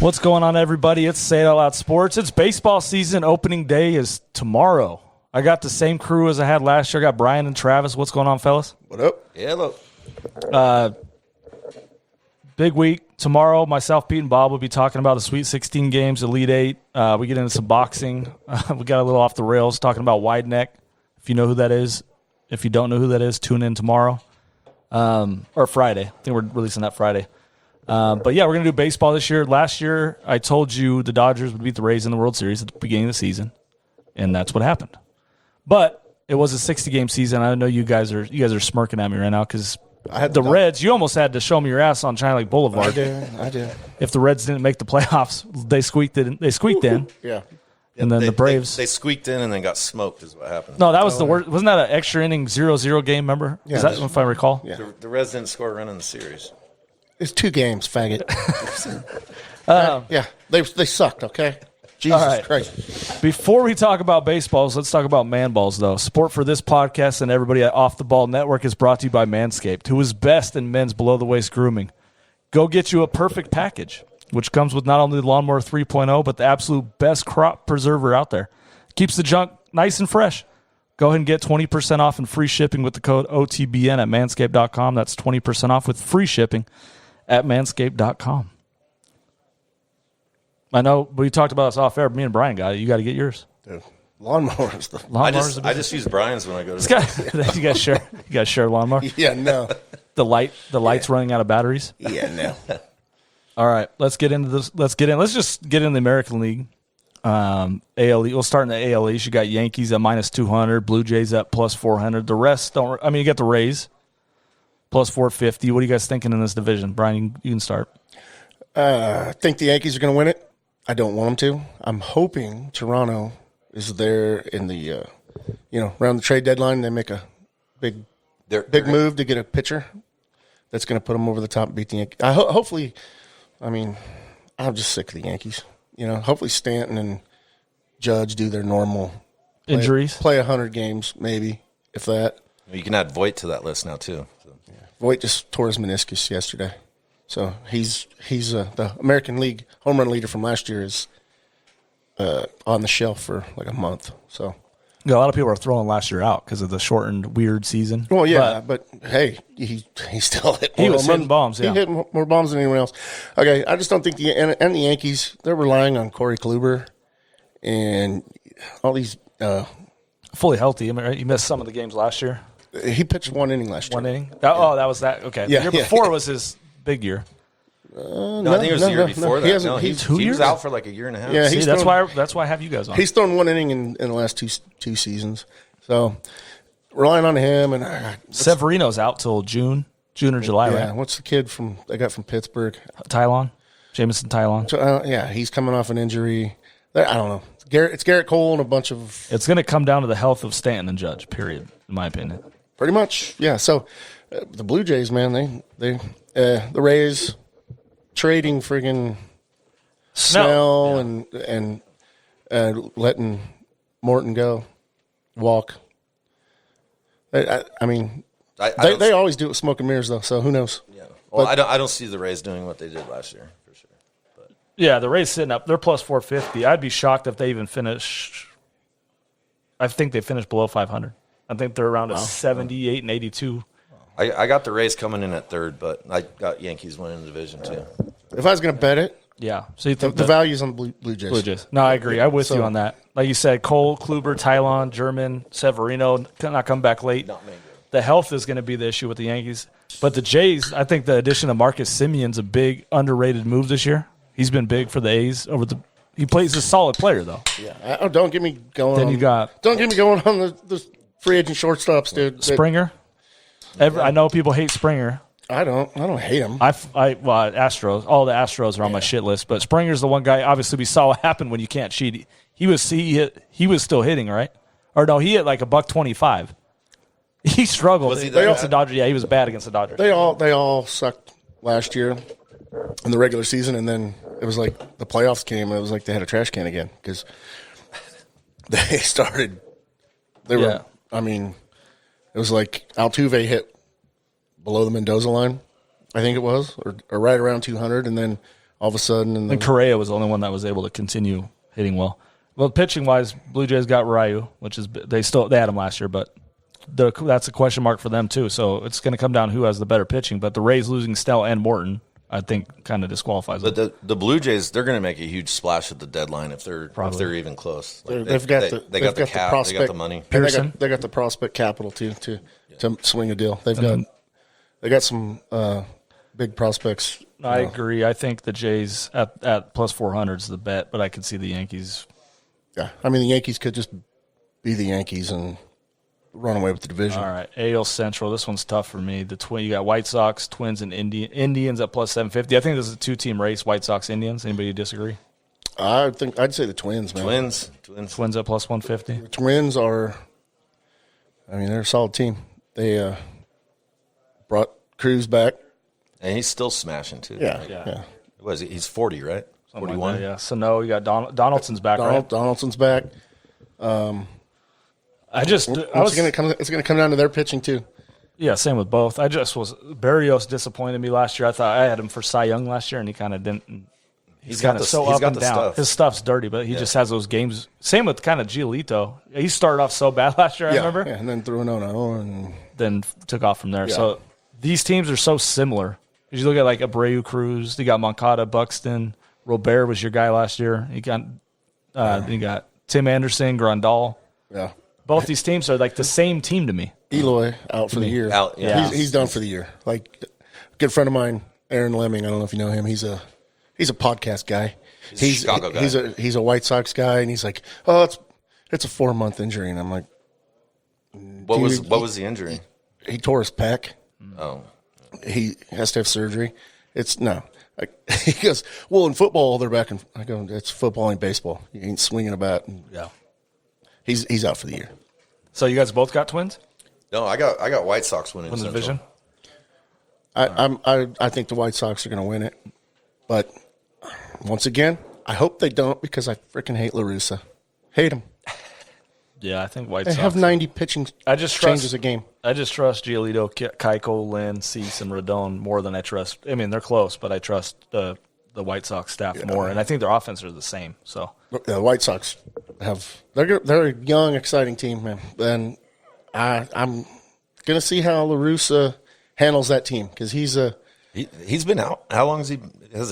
What's going on, everybody? It's Say It Out Loud Sports. It's baseball season. Opening day is tomorrow. I got the same crew as I had last year. I got Brian and Travis. What's going on, fellas? What up? Hello. Big week. Tomorrow, myself, Pete, and Bob will be talking about the Sweet 16 games, Elite 8. We get into some boxing. We got a little off the rails talking about wide neck. If you know who that is. If you don't know who that is, tune in tomorrow. Or Friday. I think we're releasing that Friday. But, yeah, we're going to do baseball this year. Last year, I told you the Dodgers would beat the Rays in the World Series at the beginning of the season, and that's what happened. But it was a 60-game season. I know you guys are smirking at me right now because the Reds, you almost had to show me your ass on China Lake Boulevard. I did. If the Reds didn't make the playoffs, they squeaked in. Yeah. And then the Braves. They squeaked in and then got smoked is what happened. No, that was the worst. Wasn't that an extra inning 0-0 game, remember? Yeah, is that if I recall? Yeah. The Reds didn't score a run in the series. It's 2 games, faggot. Yeah, they sucked, okay? Jesus Christ. Before we talk about baseballs, let's talk about man balls, though. Support for this podcast and everybody at Off the Ball Network is brought to you by Manscaped, who is best in men's below-the-waist grooming. Go get you a perfect package, which comes with not only the Lawnmower 3.0, but the absolute best crop preserver out there. Keeps the junk nice and fresh. Go ahead and get 20% off and free shipping with the code OTBN at manscaped.com. That's 20% off with free shipping at manscaped.com. I know we talked about this off air. Me and Brian got it. You got to get yours. Dude, lawnmower is the... I just use Brian's when I go to you got to share a lawnmower. Yeah, no. The light's running out of batteries. Yeah, no. All right, let's get into this. Let's just get in the American League. AL. We'll start in the AL East. You got Yankees at minus 200, Blue Jays at plus 400. The rest don't. I mean, you got the Rays plus 450. What are you guys thinking in this division, Brian? You can start. I think the Yankees are going to win it. I don't want them to. I'm hoping Toronto is there in the, around the trade deadline. They make a big move to get a pitcher that's going to put them over the top and beat the Yankees. Hopefully, I'm just sick of the Yankees. Hopefully Stanton and Judge do their normal injuries. Play 100 games, maybe, if that. You can add Voit to that list now, too. So. Yeah. Voit just tore his meniscus yesterday. So he's the American League home run leader from last year is on the shelf for like a month. So yeah, a lot of people are throwing last year out because of the shortened, weird season. Well, yeah, but hey, he still hit more. He was hitting bombs. Yeah, he hit more bombs than anyone else. Okay, I just don't think the Yankees, they're relying on Corey Kluber and all these fully healthy. I mean, he missed some of the games last year. He pitched 1 inning last year. 1 inning. That was that. Okay, yeah, the year before was his big year. No, I think it was the year before that. He was out for like a year and a half. Yeah, that's why I have you guys on. He's thrown 1 inning in the last two seasons. So relying on him and Severino's out till June or July, right? What's the kid they got from Pittsburgh? Jameson Tylon. So, he's coming off an injury. I don't know. It's Garrett Cole and a bunch of. It's going to come down to the health of Stanton and Judge. Period, in my opinion. Pretty much, yeah. So the Blue Jays, man, the Rays. Trading friggin' Snell and letting Morton walk. I mean, they always do it with smoke and mirrors, though. So who knows? Yeah. Well, I don't see the Rays doing what they did last year for sure. But. Yeah, the Rays sitting up. They're plus 450. I'd be shocked if they even finish. I think they finished below 500. I think they're around a 78 and 82. I got the Rays coming in at third, but I got Yankees winning the division too. If I was going to bet it, yeah. So you think the value's on the Blue Jays. Blue Jays. No, I agree. I'm with you on that. Like you said, Cole, Kluber, Tylon, German, Severino not come back late. Not many. The health is going to be the issue with the Yankees. But the Jays, I think the addition of Marcus Simeon's a big underrated move this year. He's been big for the A's he plays a solid player though. Yeah. Don't get me going. Then don't get me going on the free agent shortstops, dude. Springer. I know people hate Springer. I don't hate him. Astros. All the Astros are on my shit list, but Springer's the one guy. Obviously, we saw what happened when you can't cheat. He was still hitting, right? Or no, he hit like $125. He struggled against the Dodgers. Yeah, he was bad against the Dodgers. They all sucked last year in the regular season, and then it was like the playoffs came, and it was like they had a trash can again because they started. I mean. It was like Altuve hit below the Mendoza line, I think it was, or right around 200, and then all of a sudden. And Correa was the only one that was able to continue hitting well. Well, pitching wise, Blue Jays got Ryu, which is they had him last year, but that's a question mark for them too. So it's going to come down who has the better pitching. But the Rays losing Snell and Morton, I think, kind of disqualifies them. But the Blue Jays, they're going to make a huge splash at the deadline if they're even close. Like they've got the cap, prospect, they got the money. Peterson, they got the prospect capital to swing a deal. They got some big prospects. I agree. I think the Jays at plus 400 is the bet, but I could see the Yankees. Yeah, I mean the Yankees could just be the Yankees and run away with the division. All right, AL Central. This one's tough for me. You got White Sox, Twins, and Indians at plus 750. I think this is a 2-team race. White Sox, Indians. Anybody disagree? I'd say the Twins, man. Twins at plus 150. The Twins are. I mean, they're a solid team. They brought Cruz back, and he's still smashing too. Yeah. What is he? He's 40, right? 41. Like yeah. So no, you got Donaldson's back, right? Donaldson's back. It's going to come down to their pitching too. Yeah, same with both. Barrios disappointed me last year. I thought I had him for Cy Young last year, and he kind of didn't. He's kind of so up and down. Stuff. His stuff's dirty, but he just has those games. Same with kind of Giolito. He started off so bad last year, I remember. Yeah, and then threw an 0-0 and then took off from there. Yeah. So these teams are so similar. If you look at like Abreu, Cruz, you got Moncada, Buxton. Robert was your guy last year. You got Tim Anderson, Grandal. Yeah. Both these teams are like the same team to me. Eloy out for the year. He's done for the year. Like a good friend of mine, Aaron Lemming. I don't know if you know him. He's a podcast guy. He's a Chicago guy. He's a White Sox guy, and he's like, oh, it's a 4-month injury, and I'm like, what was the injury? He tore his pec. Oh, he has to have surgery. He goes, well, in football they're back in. I go, it's football and baseball. You ain't swinging a bat. Yeah, he's out for the year. So you guys both got Twins? No, I got White Sox winning the division. I think the White Sox are going to win it, but once again, I hope they don't because I freaking hate La Russa. Hate him. Yeah, I think White They Sox have 90 pitching changes a game. I just trust Giolito, Keiko, Lynn, Cease, and Rodon more than I trust. I mean, they're close, but I trust the White Sox staff more, and I think their offense are the same. So the White Sox they're a young, exciting team, man. And I'm gonna see how La Russa handles that team because he's been out. How long has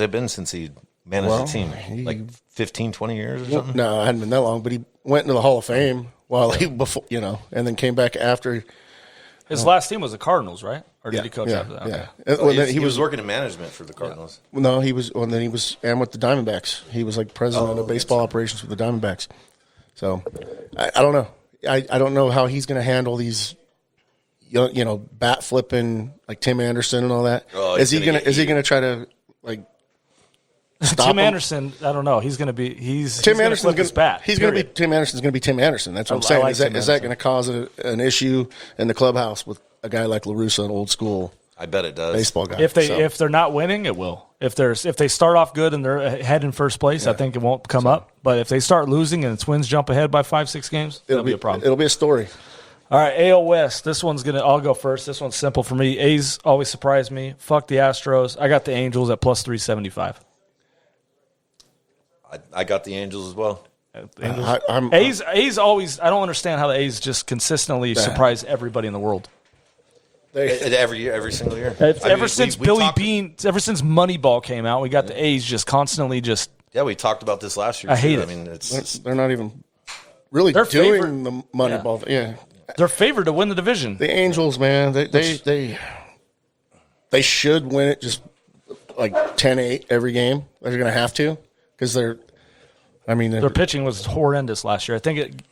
it been since he managed the team? Like 15, 20 years or something? No, it hadn't been that long, but he went into the Hall of Fame and then came back after. His last team was the Cardinals, right? Or did he coach after that? Yeah. Okay. Well, he was working in management for the Cardinals. Yeah. No, he was. And then he was, and with the Diamondbacks, he was like president of baseball operations for the Diamondbacks. So, I don't know. I don't know how he's going to handle these, bat flipping like Tim Anderson and all that. Is he going to try to like? Tim Anderson, I don't know. He's going to be. Tim Anderson's going to bat. Tim Anderson's going to be Tim Anderson. That's what I'm saying. Like is that going to cause an issue in the clubhouse with a guy like La Russa, an old school? I bet it does. Baseball guy. If they're not winning, it will. If they start off good and they're ahead in first place, I think it won't come up. But if they start losing and the Twins jump ahead by 5-6 games, it'll be a problem. It'll be a story. All right, AL West. I'll go first. This one's simple for me. A's always surprise me. Fuck the Astros. I got the Angels at plus 375. I got the Angels as well. A's always. I don't understand how the A's just consistently surprise everybody in the world. Every single year. Ever since Moneyball came out, we got the A's just constantly just. Yeah, we talked about this last year. I hate it. I mean, they're not even really doing the Moneyball. Yeah, they're favored to win the division. The Angels, man, they should win it just like 10-8 every game. They're going to have to. Because their pitching was horrendous last year. I think it,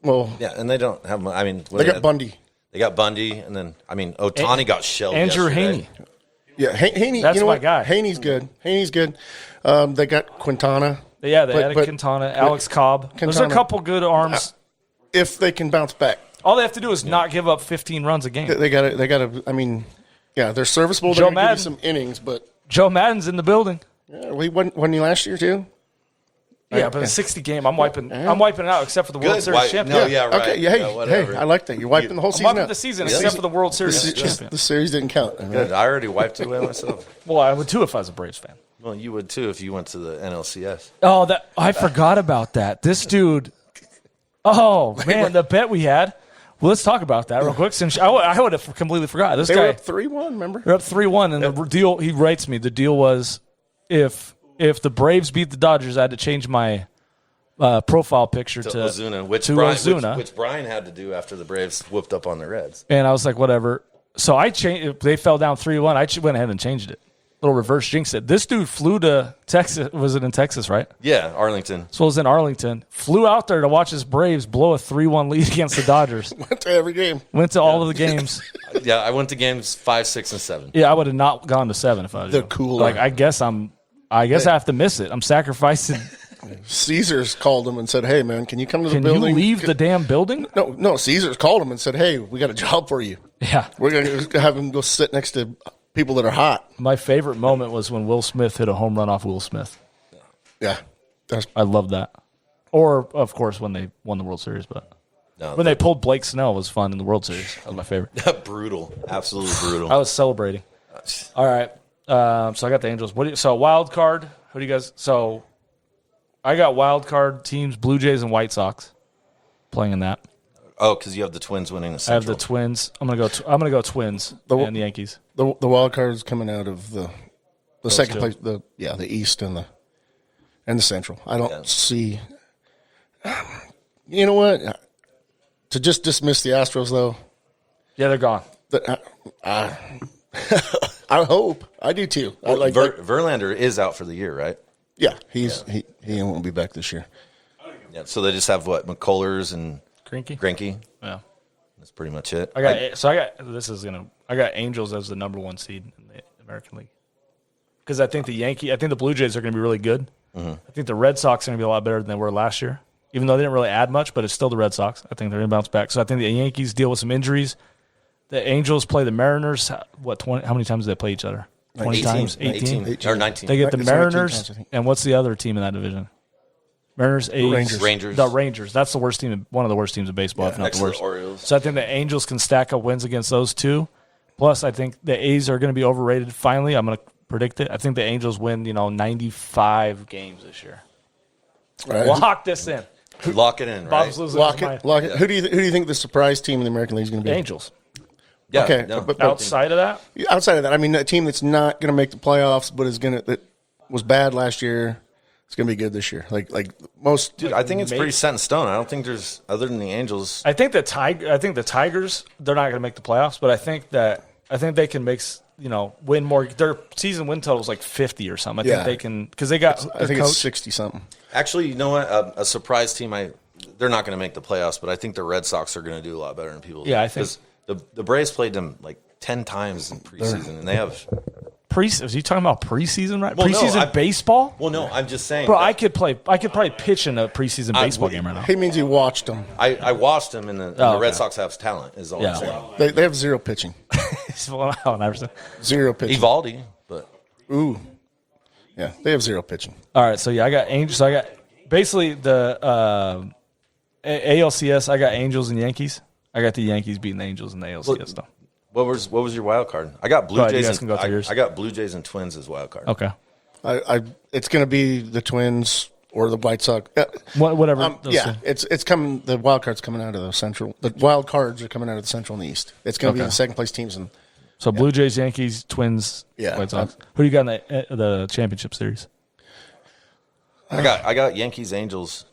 Well, yeah, and they don't have. I mean, they got Bundy. They got Bundy, and then Ohtani got shelled. Andrew yesterday. Haney. Yeah, Haney. That's my guy. Haney's good. They got Quintana. Yeah, they added Quintana, Alex Cobb. There's a couple good arms. If they can bounce back, all they have to do is not give up 15 runs a game. They got to. I mean, yeah, they're serviceable. They're going to give you some innings, but Joe Madden's in the building. Yeah, well, wasn't he last year too? Yeah, but a 60 game, I'm wiping it out except for the World Series championship. No, yeah, right. Okay, hey, I like that. You're wiping the whole season. I'm wiping the season except for the World Series championship. The series didn't count. Good. I already wiped it away myself. Well, I would too if I was a Braves fan. Well, you would too if you went to the NLCS. Oh, I forgot about that. This dude. Oh man, the bet we had. Well, let's talk about that real quick. Since I would have completely forgot. This They guy were up 3-1. Remember? They're up 3-1, and the deal. He writes me. The deal was if the Braves beat the Dodgers, I had to change my profile picture to Ozuna, which Brian had to do after the Braves whooped up on the Reds. And I was like, whatever. So I changed. They fell down 3-1. I went ahead and changed it. Little reverse jinx it. This dude flew to Texas. Was it in Texas, right? Yeah, Arlington. So it was in Arlington. Flew out there to watch his Braves blow a 3-1 lead against the Dodgers. Went to every game. Went to all of the games. Yeah, I went to games 5, 6, and 7. Yeah, I would have not gone to 7 if I was. The cooler. Like, I guess I have to miss it. I'm sacrificing. Caesars called him and said, "Hey, man, can you come to the Can building? you leave the damn building?" No. Caesars called him and said, "Hey, we got a job for you. Yeah. We're going to have him go sit next to people that are hot." My favorite moment was when Will Smith hit a home run off Will Smith. Yeah. I love that. Or, of course, when they won the World Series. But when they pulled Blake Snell was fun in the World Series. That was my favorite. Brutal. Absolutely brutal. I was celebrating. All right. So I got the Angels. So wild card. Who do you guys? So I got wild card teams, Blue Jays and White Sox, playing in that. Oh, because you have the Twins winning the I have Central. the Twins. I'm gonna go Twins and the Yankees. The wild card is coming out of the second two. place, the East and the Central. I don't see. You know what? To just dismiss the Astros, though. Yeah, they're gone. I hope. I do too. Well, Verlander is out for the year, right? Yeah, he won't be back this year. Yeah. So they just have what, McCullers and Greinke. Yeah. That's pretty much it. I got Angels as the number 1 seed in the American League because I think the Blue Jays are going to be really good. Mm-hmm. I think the Red Sox are going to be a lot better than they were last year, even though they didn't really add much. But it's still the Red Sox. I think they're going to bounce back. So I think the Yankees deal with some injuries. The Angels play the Mariners. How many times do they play each other? 20 times? 18 or 19. They get the It's 19 Mariners, times, I think. and what's the other team in that division? Mariners, A's, Rangers. The Rangers. That's the worst team. One of the worst teams in baseball, if not next the to worst. the Orioles. So I think the Angels can stack up wins against those two. Plus, I think the A's are going to be overrated. Finally, I'm going to predict it. I think the Angels win, 95 games this year. Right. Lock this in. Lock it in, right? Bob's losing Lock his mind. it. Lock it. Who do you think the surprise team in the American League is going to be? The Angels. Yeah, Okay, no. but Outside of that, outside of that, I mean, a team that's not going to make the playoffs, but that was bad last year. It's going to be good this year. Like most. Dude, I think it's pretty set in stone. I don't think there's, other than the Angels. I think the Tigers, they're not going to make the playoffs, but I think they can make win more. Their season win total is like 50 or something. I think they can because they got. I think it's 60 something. Actually, you know what? A surprise team. They're not going to make the playoffs, but I think the Red Sox are going to do a lot better than people. Yeah, I think the Braves played them like 10 times in preseason, and they have. Is he talking about preseason, right? Well, no, preseason baseball? Well, no, I'm just saying. Bro, I could probably pitch in a preseason baseball game right now. He means he watched them. I watched them, and the Red Sox have talent. Is all I'm saying. They have zero pitching. Zero pitching. Evaldi, but Ooh. Yeah, they have zero pitching. All right, so I got Angels. So I got basically the ALCS. I got Angels and Yankees. I got the Yankees beating the Angels in the ALCS though. What was your wild card? I got Blue Jays. I got Blue Jays and Twins as wild card. Okay. It's going to be the Twins or the White Sox. Whatever. It's coming. The wild card's coming out of the Central. The wild cards are coming out of the Central and the East. It's going to be the second place teams. So Blue Jays, Yankees, Twins, White Sox. Who do you got in the championship series? I got Yankees, Angels.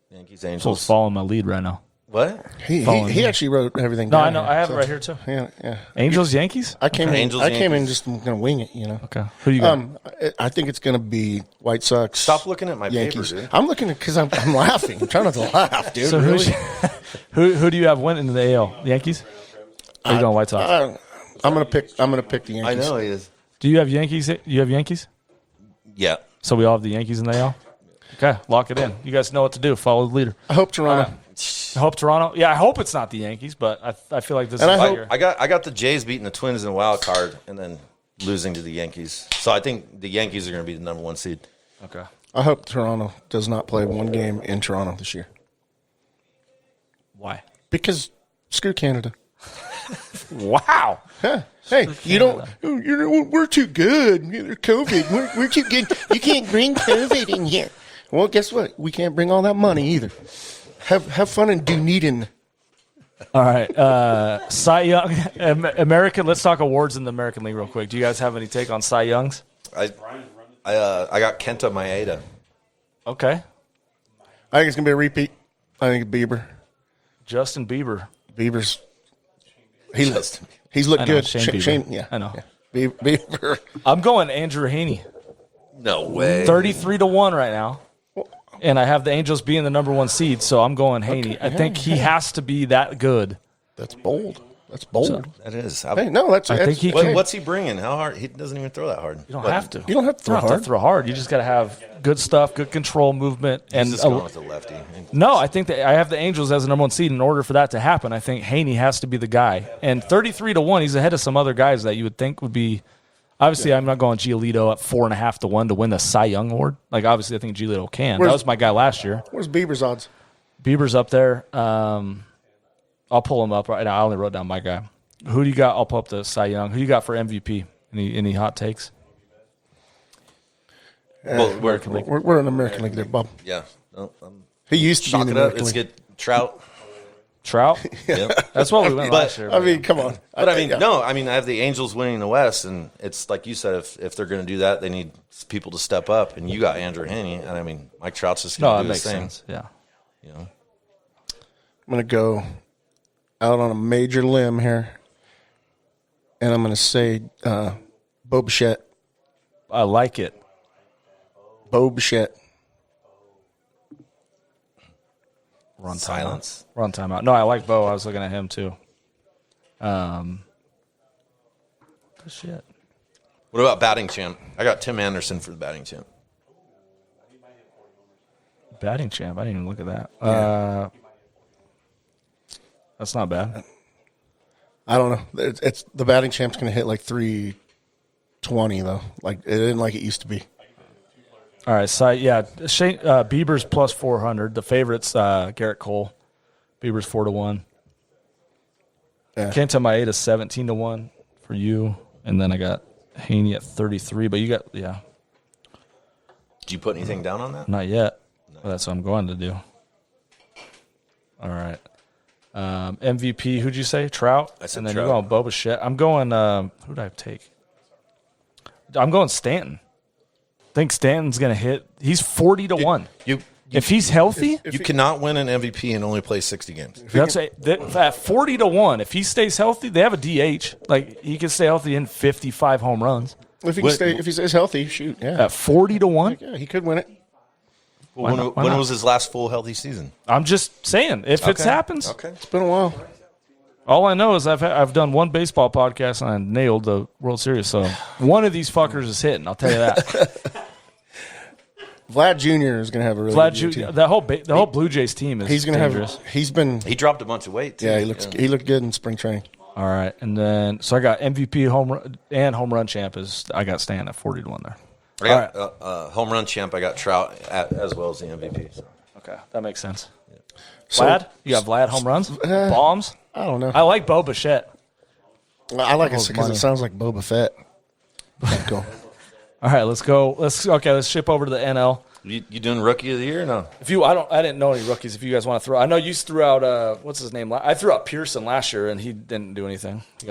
Yankees, Angels. So it's following my lead right now. What? He actually wrote everything No, down. I know. I have it right here too. Yeah. Angels, Yankees? I came Yankees. in just going to wing it, Okay. Who do you got? I think it's going to be White Sox. Stop looking at my Yankees. paper, dude. I'm looking because I'm laughing. I'm trying not to laugh, dude. So really? who do you have winning in the AL? The Yankees? Or are you going White Sox? I'm going to pick the Yankees. I know he is. Do you have Yankees? You have Yankees? Yeah. So we all have the Yankees in the AL? Okay, lock it in. You guys know what to do. Follow the leader. I hope Toronto. I hope Toronto. Yeah, I hope it's not the Yankees, but I feel like this is I got the Jays beating the Twins in the wild card and then losing to the Yankees. So I think the Yankees are going to be the number 1 seed. Okay. I hope Toronto does not play one game in Toronto this year. Why? Because screw Canada. Wow. Huh. Hey, we're too good. COVID. We're too good. You can't bring COVID in here. Well, guess what? We can't bring all that money either. Have fun in Dunedin. All right. Cy Young, American. Let's talk awards in the American League real quick. Do you guys have any take on Cy Youngs? I got Kenta Maeda. Okay. I think it's going to be a repeat. I think it's Bieber. Justin Bieber. Bieber's he's looked good. Shane Bieber. Yeah, I know. Yeah. Bieber. I'm going Andrew Haney. No way. 33-1 right now. And I have the Angels being the number 1 seed, so I'm going Haney. Okay. I think he has to be that good. That's bold. That's bold. So, that is. Hey, no, that's. I think he what, can. what's he bringing? How hard? He doesn't even throw that hard. You don't have to. You don't have to throw hard. To throw hard. You just got to have good stuff, good control, movement, and just going with the lefty. No, I think that I have the Angels as the number 1 seed. In order for that to happen, I think Haney has to be the guy. And 33-1, he's ahead of some other guys that you would think would be. Obviously, I'm not going Giolito at 4.5-1 to win the Cy Young Award. Like, obviously, I think Giolito can. That was my guy last year. Where's Bieber's odds? Bieber's up there. I'll pull him up right now. I only wrote down my guy. Who do you got? I'll pull up the Cy Young. Who do you got for MVP? Any hot takes? Well, we're in American League there, Bob. Yeah. He used to be in the American Let's League. get Trout. Yeah. That's what we went last year. I mean, come on. But I have the Angels winning the West, and it's like you said, if they're going to do that, they need people to step up. And you got Andrew Haney, and I mean, Mike Trout's just going to do his thing. Sense. Yeah. You know, I'm going to go out on a major limb here, and I'm going to say Bo Bichette. I like it. Bo Bichette. Run silence. Run timeout. No, I like Bo. I was looking at him too. Shit. What about batting champ? I got Tim Anderson for the batting champ. Batting champ. I didn't even look at that. Yeah. That's not bad. I don't know. It's the batting champ's going to hit like 320 though. Like it isn't like it used to be. All right, so Shane Bieber's plus 400. The favorites, Garrett Cole. Bieber's 4-1. Yeah. Kenta Maeda 17-1 for you, and then I got Haney at 33. But you got Did you put anything down on that? Not yet. No. Well, that's what I'm going to do. All right. MVP. Who'd you say? Trout. I said and then Trout. you're going Boba Shett. I'm going. Who did I take? I'm going Stanton. I think Stanton's going to hit. He's 40-1. If he's healthy, you cannot win an MVP and only play 60 games. That's at 40-1. If he stays healthy, they have a DH. Like he can stay healthy in 55 home runs. If he stays healthy, shoot, yeah. At 40-1, yeah, he could win it. When was his last full healthy season? I'm just saying if it happens. Okay, it's been a while. All I know is I've done one baseball podcast and I nailed the World Series. So one of these fuckers is hitting. I'll tell you that. Vlad Jr. is going to have a really good year too. The whole Blue Jays team is he's going to dangerous. He dropped a bunch of weight too. Yeah, he looked good in spring training. All right, and then so I got MVP home run champ I got Stan at 40-1 there. I got home run champ. I got Trout as well as the MVP. So. Okay, that makes sense. Yeah. Vlad, you got Vlad home runs, bombs. I don't know. I like Bo Bichette. I like it because it sounds like Boba Fett. Cool. All right, let's go. Let's ship over to the NL. You doing rookie of the year or no? I didn't know any rookies. If you guys want to throw, I know you threw out what's his name? I threw out Peterson last year and he didn't do anything. He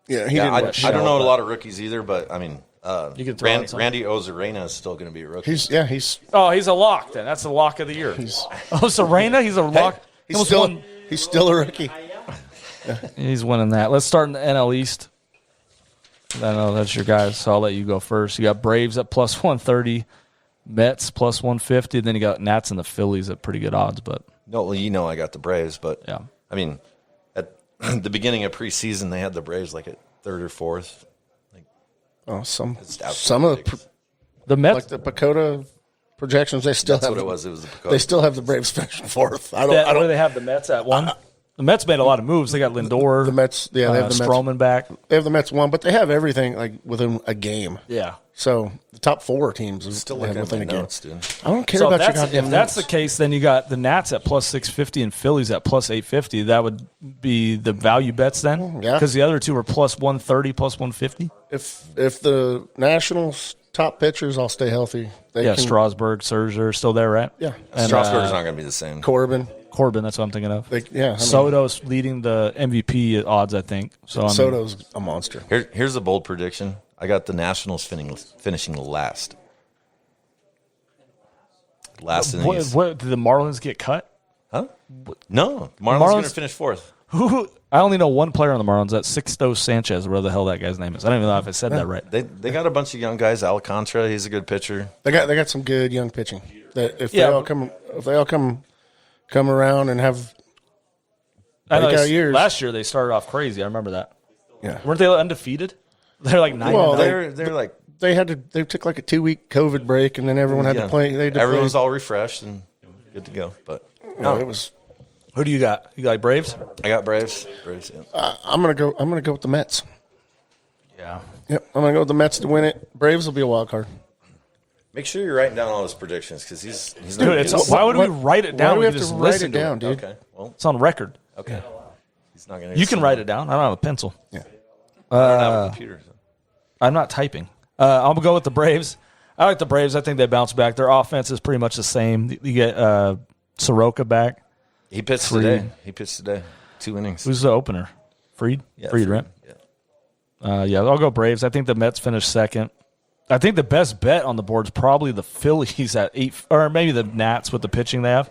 didn't. I don't know a lot of rookies either, but I mean, you can throw Randy Ozarena is still going to be a rookie. He's a lock then. That's the lock of the year. Ozarena, he's a lock. He's still a rookie. He's winning that. Let's start in the NL East. I know that's your guys, so I'll let you go first. You got Braves at plus 130, Mets plus 150. Then you got Nats and the Phillies at pretty good odds. But I got the Braves, but yeah, I mean, at the beginning of preseason, they had the Braves like at third or fourth. Some of the Mets, like the Pacoda projections, they still That's have what it was. It was the Pacoda. They still have the Braves finishing fourth. What do they have the Mets at one? The The Mets made a lot of moves. They got Lindor. The Mets, they have the Stroman back. They have the Mets one, but they have everything like within a game. Yeah. So the top 4 teams is Still looking at within my a game. notes, dude. I don't care So about your if goddamn that's the notes. case, then you got the Nats at plus 650 and Phillies at plus 850. That would be the value bets then? Yeah. Because the other two are plus 130, plus 150. If the Nationals top pitchers all stay healthy, they Yeah, can, Strasburg, Scherzer, still there, right? Yeah. And, Strasburg's not going to be the same. Corbin. That's what I'm thinking of. Soto's Soto's leading the MVP odds, I think. So Soto's a monster. Here's a bold prediction. I got the Nationals finishing last. Last in the East. What did the Marlins get cut? Huh? No. Marlins going to finish 4th. I only know one player on the Marlins. That's Sixto Sanchez, whatever the hell that guy's name is. I don't even know if I said that right. They got a bunch of young guys. Alcantara, he's a good pitcher. They got some good young pitching. That if they all come around and have breakout years. Last year they started off crazy. I remember that. Yeah. Weren't they undefeated? They're like 9. Well, They're like they took like a 2-week COVID break, and then everyone had to play. Everyone was all refreshed and good to go. But it was. Who do you got? You got Braves? I got Braves. Yeah. I'm gonna go with the Mets. Yeah. Yep, I'm gonna go with the Mets to win it. Braves will be a wild card. Make sure you're writing down all his predictions because he's Dude, why would we write it down? Why do we have can to just write listen it to down, dude? Okay. Well, It's on record. okay. He's not going to. You can write it down. I don't have a pencil. Yeah. I don't have a computer. So. I'm not typing. I'm going to go with the Braves. I like the Braves. I think they bounce back. Their offense is pretty much the same. You get Soroka back. He pitched today. 2 innings. Who's the opener? Freed? Yeah, Freed, right? Yeah. I'll go Braves. I think the Mets finish second. I think the best bet on the board is probably the Phillies at 8, or maybe the Nats with the pitching they have.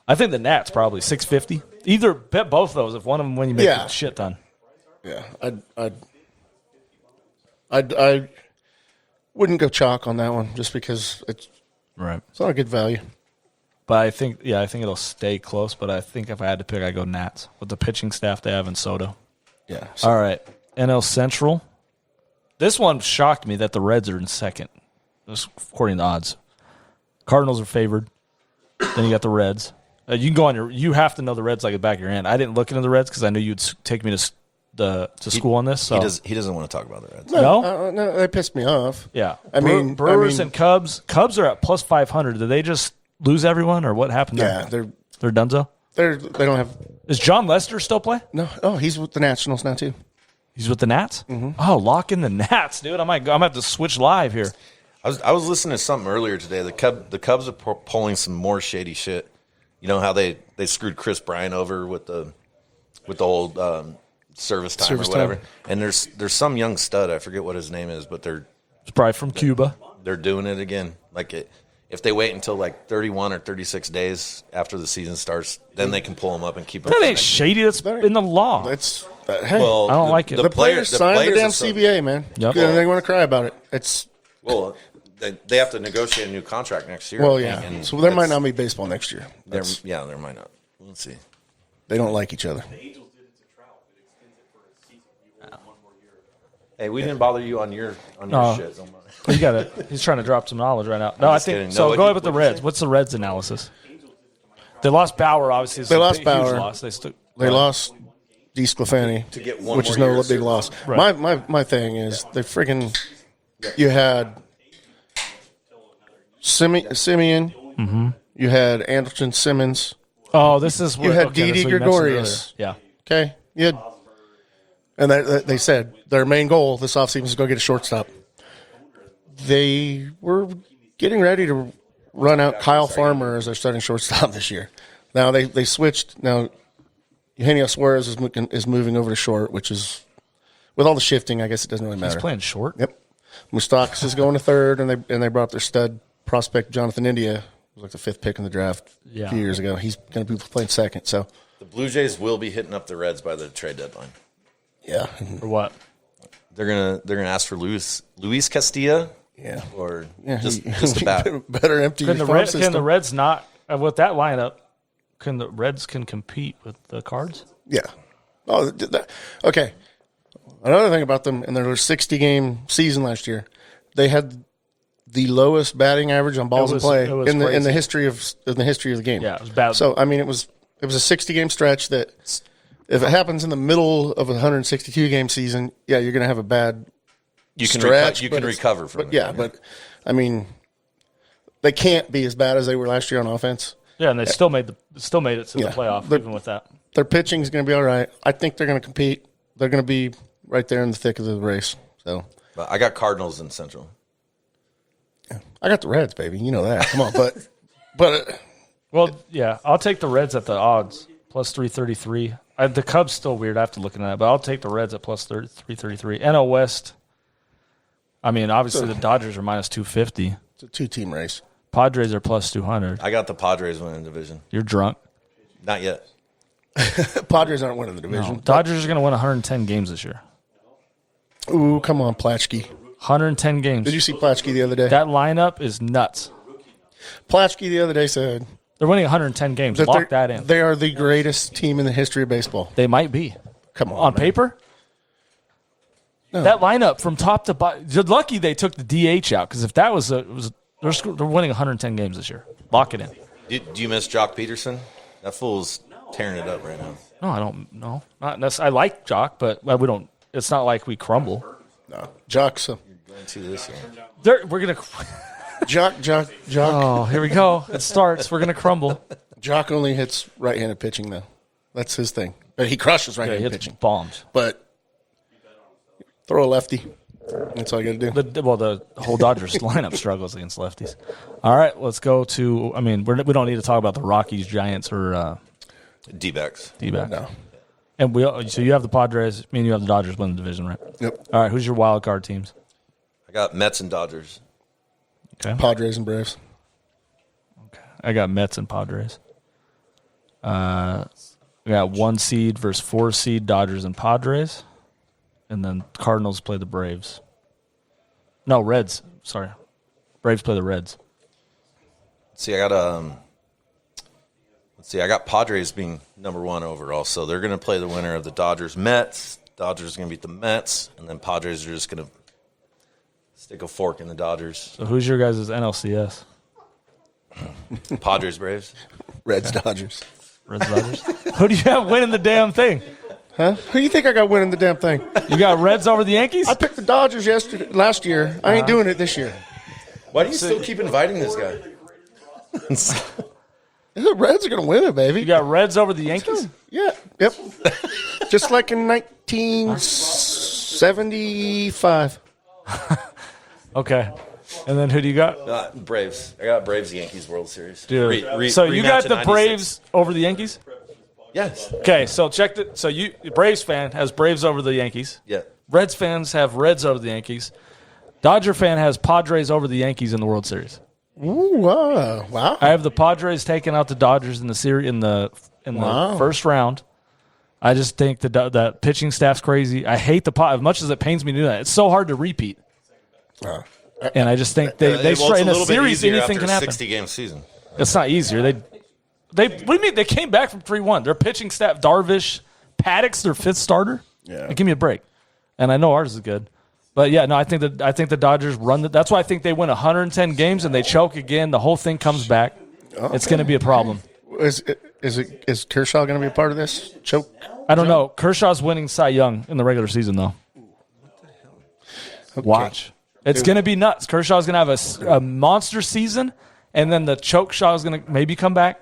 I think the Nats probably 650. Either bet both of those. If one of them win, you make a shit ton. Yeah, I wouldn't go chalk on that one just because it's not a good value. But I think it'll stay close. But I think if I had to pick, I'd go Nats with the pitching staff they have in Soto. Yeah. All right, NL Central. This one shocked me that the Reds are in second, just according to odds. Cardinals are favored. Then you got the Reds. You can go on you have to know the Reds like the back of your hand. I didn't look into the Reds because I knew you'd take me to school on this. So. He doesn't want to talk about the Reds. No, they pissed me off. Yeah. Brewers and Cubs. Cubs are at plus 500. Did they just lose everyone or what happened there? Yeah, they're donezo? They don't have. Is John Lester still play? No. Oh, he's with the Nationals now too. He's with the Nats? Mm-hmm. Oh, lock in the Nats, dude. I'm going to have to switch live here. I was listening to something earlier today. The Cubs are pulling some more shady shit. You know how they screwed Chris Bryant over with the old service time or whatever. And there's some young stud, I forget what his name is, but it's probably from Cuba. They're doing it again. If they wait until like 31 or 36 days after the season starts, then they can pull them up and keep them. That ain't shady. That's in the law. Hey, I don't like it. The players signed the damn CBA, man. Yep. And they want to cry about it. They have to negotiate a new contract next year. Well, yeah. So there might not be baseball next year. There might not. We'll see. They don't like each other. Hey, we didn't bother you on your shit. You got it. He's trying to drop some knowledge right now. No, I think kidding. so. No, go ahead with the Reds. What's the Reds analysis? They lost Bauer. Obviously, They lost Bauer. Huge loss. They lost DeSclafani, to get one which more is no year, big loss. Right. My thing is they friggin' you had Simeon, you had Anderson Simmons. Oh, this is You had Didi Gregorius. Yeah. Okay, and they said their main goal this offseason is to go get a shortstop. They were getting ready to run out Kyle Farmer as their starting shortstop this year. Now they switched. Now Eugenio Suarez is moving over to short, which is with all the shifting. I guess it doesn't really matter. He's playing short. Yep. Moustakas is going to third, and they brought up their stud prospect Jonathan India. It was like the 5th pick in the draft a few years ago. He's going to be playing second. So the Blue Jays will be hitting up the Reds by the trade deadline. Yeah. Or what? They're gonna ask for Luis Castilla. Yeah. Or just a bat. Better empty your farm system. Can the Reds not with that lineup? Can the Reds compete with the Cards? Yeah. Oh, okay. Another thing about them in their 60-game season last year, they had the lowest batting average on balls in play in the history of the game. Yeah, it was bad. So I mean, it was It was a 60-game stretch that if it happens in the middle of a 162-game season, yeah, you're going to have a bad stretch. You can recover from it. Yeah, but, I mean, they can't be as bad as they were last year on offense. Yeah, and they still made it to the playoff even with that. Their pitching is going to be all right. I think they're going to compete. They're going to be right there in the thick of the race. So, but I got Cardinals in Central. I got the Reds, baby. You know that. Come on, well, yeah, I'll take the Reds at the odds plus 333. The Cubs still weird. I have to look at that, but I'll take the Reds at plus 333. NL West. I mean, obviously the Dodgers are minus 250. It's a two-team race. Padres are plus 200. I got the Padres winning the division. You're drunk. Not yet. Padres aren't winning the division. No, Dodgers are going to win 110 games this year. Ooh, come on, Platschke. 110 games. Did you see Platschke the other day? That lineup is nuts. Platschke the other day said they're winning 110 games. Lock that in. They are the greatest team in the history of baseball. They might be. Come on. On paper? No. That lineup from top to bottom. You're lucky they took the DH out because if that was they're winning 110 games this year. Lock it in. Do you miss Jock Peterson? That fool's tearing it up right now. No, I don't. No, not necessarily. I like Jock, but we don't. It's not like we crumble. No, Jock's going to this year. We're gonna. Jock. Oh, here we go. It starts. We're gonna crumble. Jock only hits right-handed pitching, though. That's his thing. But he crushes right-handed pitching. Bombs. But throw a lefty. That's all you got to do. The whole Dodgers lineup struggles against lefties. All right, let's go to. I mean, we don't need to talk about the Rockies, Giants, or D-backs. No. And so you have the Padres. Me and you have the Dodgers winning the division, right? Yep. All right, who's your wild card teams? I got Mets and Dodgers. Okay. Padres and Braves. Okay. I got Mets and Padres. We got 1 seed versus 4 seed Dodgers and Padres. And then Cardinals play the Braves. No, Reds. Sorry. Braves play the Reds. See, I got Padres being number 1 overall, so they're going to play the winner of the Dodgers-Mets. Dodgers are going to beat the Mets, and then Padres are just going to stick a fork in the Dodgers. So who's your guys' NLCS? Padres, Braves. Reds, Dodgers. Reds, Dodgers. Who do you have winning the damn thing? Huh? Who do you think I got winning the damn thing? You got Reds over the Yankees? I picked the Dodgers last year. I ain't doing it this year. Why do you still keep inviting this guy? The Reds are going to win it, baby. You got Reds over the Yankees? Yeah. Yep. Just like in 1975. Okay. And then who do you got? Braves. I got Braves-Yankees World Series. Dude. So you got the Braves over the Yankees? Yes. Okay, so check it. So Braves fan has Braves over the Yankees. Yeah. Reds fans have Reds over the Yankees. Dodger fan has Padres over the Yankees in the World Series. Ooh, wow. I have the Padres taking out the Dodgers in the series in the first round. I just think the pitching staff's crazy. I hate as much as it pains me to do that. It's so hard to repeat. And I just think they in a series anything can happen. 60-game season. It's not easier. What do you mean? They came back from 3-1. Their pitching staff, Darvish, Paddock's their 5th starter. Yeah. Give me a break. And I know ours is good. But yeah, no, I think the Dodgers run that's why I think they win 110 games and they choke again. The whole thing comes back. Okay. It's going to be a problem. Is Kershaw going to be a part of this choke? I don't know. Kershaw's winning Cy Young in the regular season though. What the hell? Okay. Watch. It's going to be nuts. Kershaw's going to have a monster season, and then the choke shot is going to maybe come back.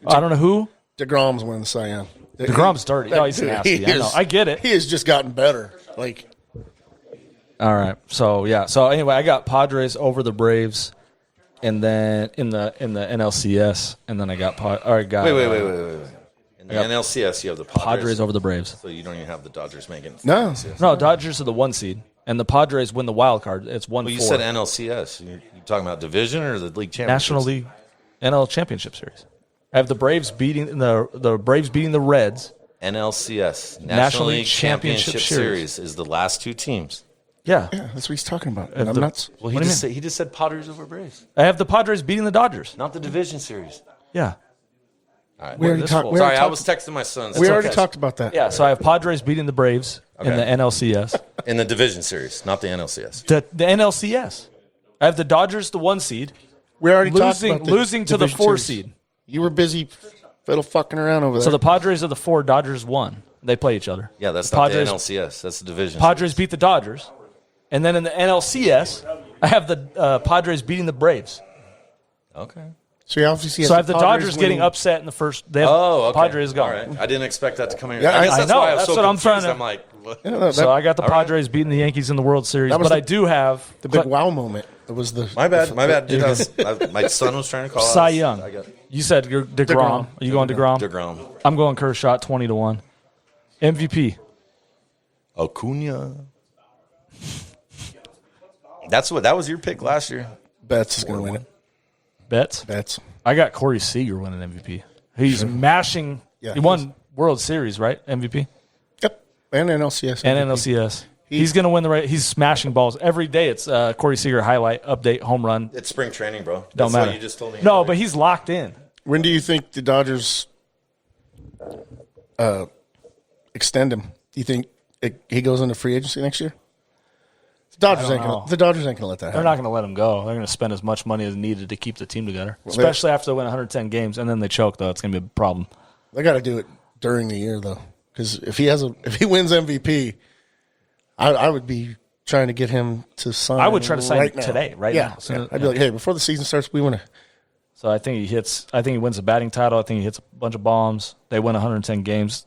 I don't know who. DeGrom's winning the Cy Young. DeGrom's dirty. Oh, he's nasty. I know. I get it. He has just gotten better. All right. So yeah. So anyway, I got Padres over the Braves, and then in the NLCS, and then I got Wait. In the NLCS, you have the Padres over the Braves. So you don't even have the Dodgers making it. No, Dodgers are the 1 seed, and the Padres win the wild card. It's 1-4. Well, you said NLCS. You talking about division or the league championship? National League, NL Championship Series. I have the Braves beating the Reds. NLCS, National League Championship Series is the last 2 teams. Yeah, that's what he's talking about. I'm nuts. Well, he just said Padres over Braves. I have the Padres beating the Dodgers, not the division series. Yeah. All right. Sorry, I was texting my son. We already talked about that. Yeah, so I have Padres beating the Braves in the NLCS. In the division series, not the NLCS. The NLCS. I have the Dodgers, the 1 seed. We already talked about losing to the 4 series. seed. You were busy fiddle fucking around over there. So the Padres are the 4, Dodgers 1. They play each other. Yeah, that's the not Padres, the NLCS. That's the division. Padres beat the Dodgers. And then in the NLCS, I have the Padres beating the Braves. Okay. So you obviously I have the Dodgers getting upset in the first. They have okay. Padres going. All right. I didn't expect that to come in. Yeah, I guess that's I know. why I was That's so what I'm confused. trying to- I'm like, what? Yeah, So I got the all right. Padres beating the Yankees in the World Series. was But I do have the big wow moment. It was the My bad. Dude, my son was trying to call Cy us. Young. I got You said you're DeGrom. DeGrom. Are you going DeGrom? DeGrom. I'm going Kershaw 20-1. MVP. Acuna. That was your pick last year. Betts is going to win it. Betts. I got Corey Seager winning MVP. He's mashing. Yeah, he won World Series, right? MVP Yep. And NLCS. and NLCS. He's going to win the right. He's smashing balls every day. It's Corey Seager highlight update home run. It's spring training, bro. Don't That's matter. what you just told me. No, but he's locked in. When do you think the Dodgers extend him? Do you think he goes into free agency next year? The Dodgers ain't going to let that happen. They're not going to let him go. They're going to spend as much money as needed to keep the team together, especially after they win 110 games and then they choke. Though it's going to be a problem. They got to do it during the year though, because if he wins MVP, I would be trying to get him to sign. I would try to sign right now. today, right yeah, now. So, yeah. I'd be like, hey, before the season starts, we want to. So I think he hits. I think he wins the batting title. I think he hits a bunch of bombs. They win 110 games.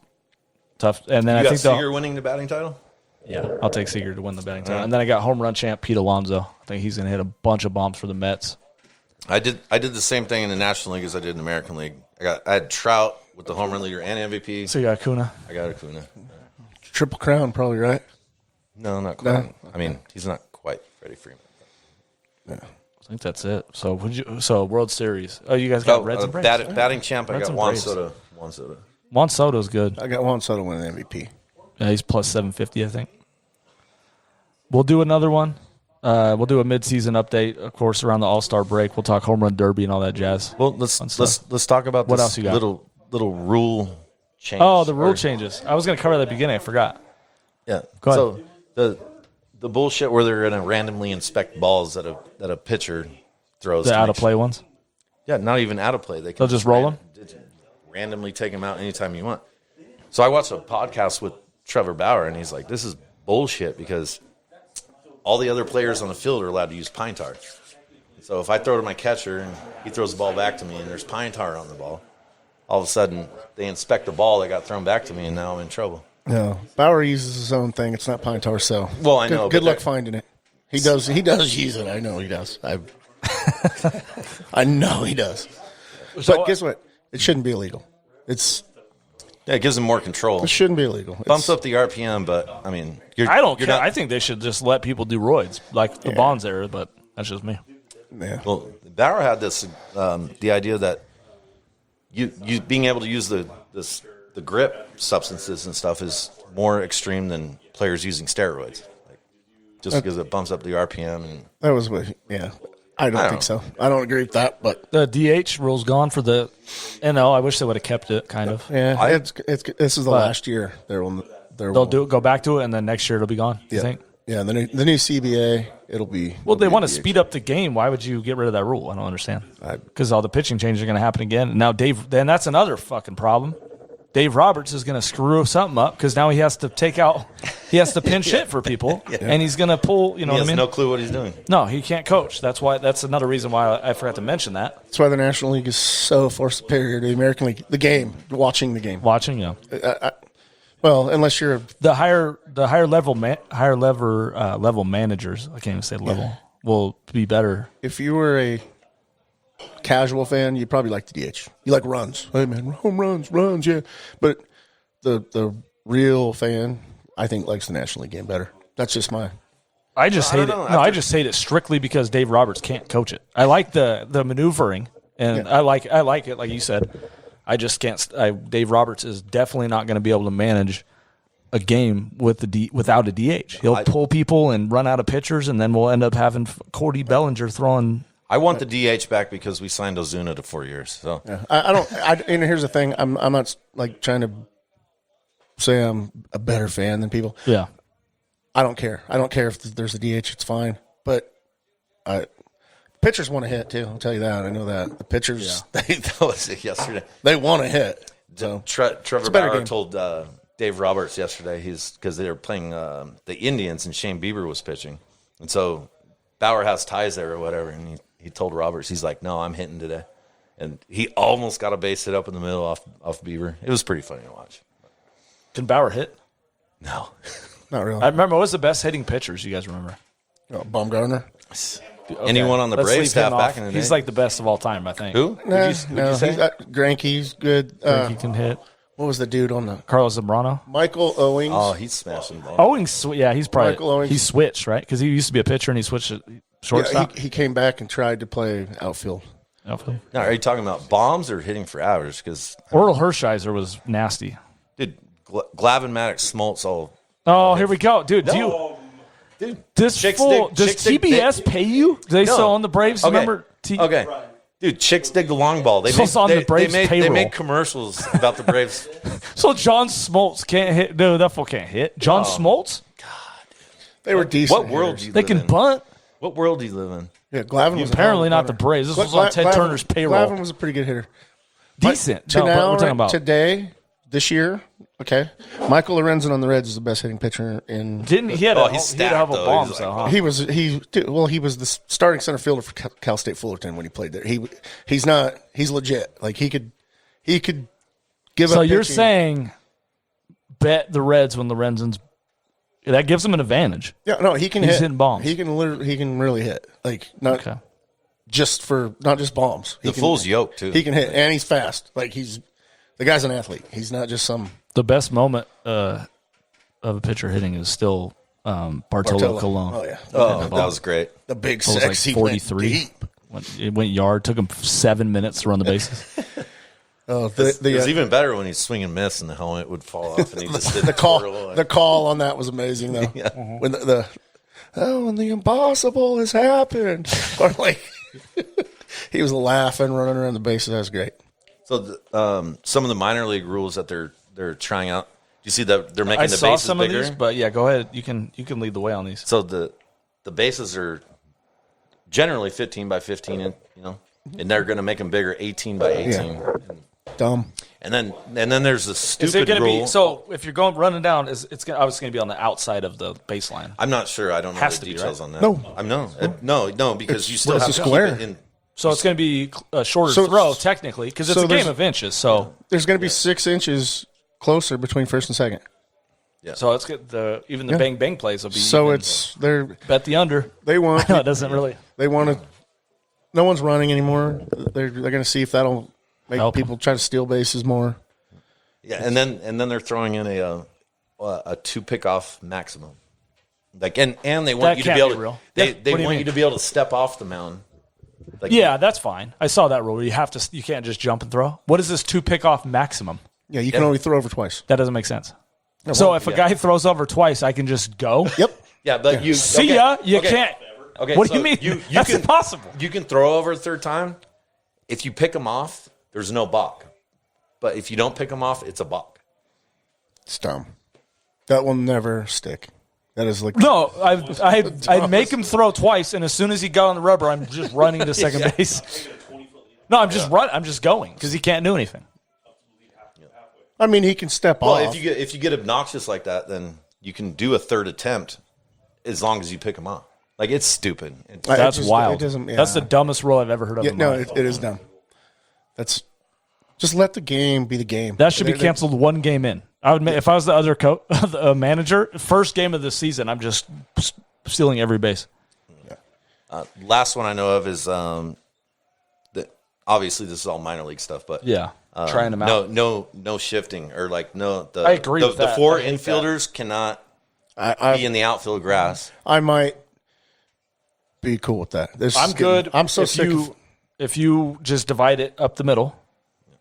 Tough. And then You I got think Seager winning the batting title? yeah, I'll take Seager to win the batting title. And then I got home run champ Pete Alonso. I think he's going to hit a bunch of bombs for the Mets. I did the same thing in the National League as I did in the American League. I had Trout with the home run leader and MVP. So you got Acuna. I got Acuna. Triple crown, probably, right? No, not quite. No? I mean, he's not quite Freddie Freeman. Yeah. I think that's it. So World Series. Oh, you guys got Reds and Braves. Batting champ, I Reds got and Juan Braves. Soto. Juan Soto. Juan Soto's good. I got Juan Soto winning MVP. Yeah, he's plus 750, I think. We'll do another one. We'll do a midseason update, of course, around the All-Star break. We'll talk home run derby and all that jazz. Well, let's talk about What this else you got? little rule change. Oh, the rule changes. I was going to cover that at the beginning. I forgot. Yeah. Go ahead. So the bullshit where they're going to randomly inspect balls that a pitcher throws. The to out make of play sure- ones. Yeah, not even out of play. They can They'll just roll them? randomly take them out anytime you want. So I watched a podcast with Trevor Bauer, and he's like, "This is bullshit because all the other players on the field are allowed to use pine tar. So if I throw to my catcher and he throws the ball back to me and there's pine tar on the ball, all of a sudden they inspect the ball that got thrown back to me, and now I'm in trouble." No, Bauer uses his own thing. It's not pine tar cell. Well, I know, Good but luck that- finding it. He does use it. I know he does. I know he does. But guess what? It shouldn't be illegal. Yeah, it gives them more control. It shouldn't be illegal. Bumps up the RPM, but I mean, I don't care. not- I think they should just let people do roids, like the Bonds era, but that's just me. Yeah. Well, Bauer had this the idea that you being able to use the grip substances and stuff is more extreme than players using steroids, like, just because it bumps up the RPM. And That was what. Yeah. I don't think so. I don't agree with that, but The DH rule's gone for the NL. I wish they would have kept it, kind of. yeah, this is the last year. They'll go back to it, and then next year it'll be gone. You Yeah. think? Yeah, the new CBA, it'll be. Well, they it'll want be to DH. speed up the game. Why would you get rid of that rule? I don't understand. Because all the pitching changes are going to happen again. And now then that's another fucking problem. Dave Roberts is going to screw something up because now he has to pinch hit for people, and he's going to pull. You know he what has I mean? no clue what he's doing. No, he can't coach. That's another reason why I forgot to mention that. That's why the National League is so far superior to the American League. The game, watching the game. Watching, yeah. Well, unless you're The higher level level managers, I can't even say level, will be better. if you were a casual fan, you'd probably like the DH. You like runs. Hey man, home runs, yeah. But the real fan, I think, likes the National League game better. That's just my. I just hate it. know. No, I just hate it strictly because Dave Roberts can't coach it. I like the maneuvering, and I like it, like you said. I just can't. Dave Roberts is definitely not going to be able to manage a game without a DH. He'll pull people and run out of pitchers, and then we'll end up having Cordy Bellinger throwing. I want the DH back because we signed Ozuna to 4 years. So I don't. And here's the thing. I'm not like trying to say I'm a better fan than people. Yeah. I don't care. I don't care if there's a DH. It's fine. But pitchers want to hit too. I'll tell you that. I know that the pitchers that was it yesterday. they want to hit. So Trevor Bauer told Dave Roberts yesterday because they were playing the Indians and Shane Bieber was pitching, and so Bauer has ties there or whatever, and he told Roberts, he's like, no, I'm hitting today, and he almost got a base hit up in the middle off Bieber. It was pretty funny to watch. Can Bauer hit? No, not really. I remember. What was the best hitting pitchers? You guys remember? Baumgartner. Okay. Anyone on the Let's Braves leave staff him back off. in the day? He's like the best of all time, I think. Who? No, Would you say? Greinke's good. He can hit. What was the dude on the Carlos Zambrano. Michael Owings? Oh, he's smashing the ball. Owings, yeah, he's probably Michael Owings. he switched, right? Because he used to be a pitcher and he switched to shortstop. he came back and tried to play outfield. Outfield. Now, are you talking about bombs or hitting for average? Because Oral Hershiser was nasty. dude, Glavin, Maddox, Smoltz, all. Oh, here we go, dude. Dude, Does TBS pay you? Do they still own the Braves? Okay. Remember? Okay. Dude, chicks dig the long ball. They So it's on the Braves they payroll. make commercials about the Braves. So John Smoltz can't hit. No, that fool can't hit. John Smoltz? They were decent. What world hitters. do you They live can in? bunt. What world do you live in? Yeah, Glavin was Apparently not the Braves. This was on Ted Turner's payroll. Glavin was a pretty good hitter. Decent. To No, but now, we're talking about today, this year, okay. Michael Lorenzen on the Reds is the best hitting pitcher in. Didn't he had Oh, a he's he had a couple stacked, though. bombs He's though, like, huh? He was the starting center fielder for Cal State Fullerton when he played there. He's legit. Like he could give up. So you're pitching. saying bet the Reds when Lorenzen's that gives him an advantage. Yeah, no, he can He's hit. hitting bombs. He can really hit. Like not Okay. not just bombs. The fool's yoked, too. He can hit, and he's fast. Like the guy's an athlete. He's not just some The best moment of a pitcher hitting is still Bartolo Colon. Oh yeah, Oh, that was great. the big It was like sexy 43. It went yard. Took him 7 minutes to run the bases. Oh, It was even better when he's swing and miss and the helmet would fall off and he just did the call on that was amazing though. Yeah. When when the impossible has happened, or like he was laughing, running around the bases. That was great. So some of the minor league rules that they're trying out. Do you see that they're making I the saw bases some bigger? of these, but yeah, go ahead. You can lead the way on these. So the bases are generally 15 by 15, and and they're going to make them bigger, 18 by 18. Dumb. And then there's the Is it stupid going to rule. be so? If you're going running down, it's obviously going to be on the outside of the baseline. I'm not sure. I don't know Has the to be, details right? on that. No. No, because you still it's have a to square. keep it in. So it's going to be a shorter So- throw technically because it's so a game there's- of inches. So There's going to be 6 inches closer between first and second. so it's good. Even the bang bang plays will be. So even. it's they're bet the under. they want No, it doesn't really. they want to. No one's running anymore. They're going to see if that'll make Help 'em. people try to steal bases more. Yeah, and then they're throwing in a 2 pickoff maximum. Like and they want That you to can't be able be to real. they What do you want mean? you to be able to step off the mound. Like, Yeah, that's fine. I saw that rule. You have to. You can't just jump and throw. What is this 2 pickoff maximum? Yeah, you can only throw over twice. That doesn't make sense. So if a guy throws over twice, I can just go. Yep. Yeah, but you See okay, ya. You okay. can't. Okay, What do so you mean? You That's can, impossible. You can throw over a third time. If you pick them off, there's no balk. But if you don't pick them off, it's a balk. It's dumb. That will never stick. That is like No, I'd make him throw twice, and as soon as he got on the rubber, I'm just running to second base. No, I'm just I'm just going because he can't do anything. I mean, he can step Well, off. if you get obnoxious like that, then you can do a third attempt as long as you pick them off. Like it's stupid. That's just- wild. it doesn't- yeah. That's the dumbest rule I've ever heard of. Yeah, in my no, life. it is dumb. Just let the game be the game. That should be They- canceled one game in. I would if I was the other manager, first game of the season, I'm just stealing every base. Last one I know of is that obviously this is all minor league stuff, but Yeah, trying them out. No shifting or like no. I agree The, with the that. 4 I hate infielders cannot I be in the outfield grass. I might be cool with that. I'm good. I'm so if sick you, of. if you just divide it up the middle,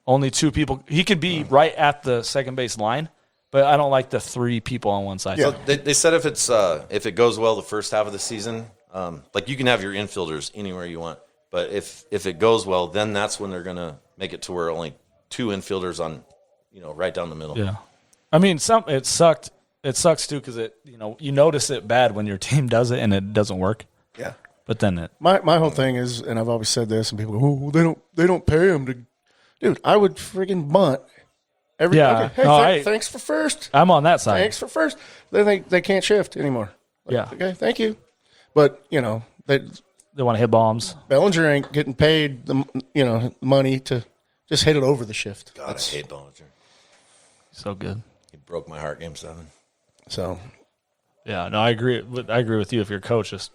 only 2 people. He could be right at the second base line, but I don't like the 3 people on one side. Yeah. They said if it goes well the first half of the season, like you can have your infielders anywhere you want, but if it goes well, then that's when they're gonna make it to where only 2 infielders on, right down the middle. Yeah. I mean, it sucked. It sucks too because you notice it bad when your team does it and it doesn't work. Yeah. But then my whole thing is, and I've always said this, and people go, "Oh, they don't pay him to." Dude, I would friggin' bunt every. Yeah, okay, hey, thanks for first. I'm on that side. Thanks for first. Then they can't shift anymore. Yeah. Okay, thank you. But they want to hit bombs. Bellinger ain't getting paid the money to just hit it over the shift. God, I hate Bellinger. So good. He broke my heart game 7. So. Yeah, no, I agree with you. If you're a coach, just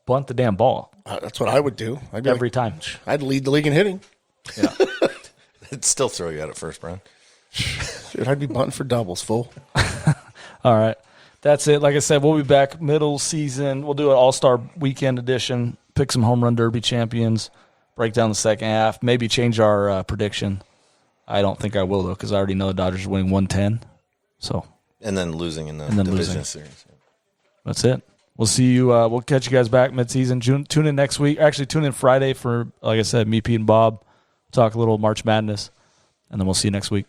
bunt the damn ball. That's what I would do. Every time. I'd lead the league in hitting. Yeah. It'd still throw you out at first, Brian. Dude, I'd be bunting for doubles, fool. All right. That's it. Like I said, we'll be back middle season. We'll do an all-star weekend edition, pick some home run derby champions, break down the second half, maybe change our prediction. I don't think I will, though, because I already know the Dodgers are winning 110. So. And then losing in the division series. That's it. We'll see you. We'll catch you guys back mid-season. Tune in next week. Actually, tune in Friday for, like I said, me, Pete, and Bob. Talk a little March Madness, and then we'll see you next week.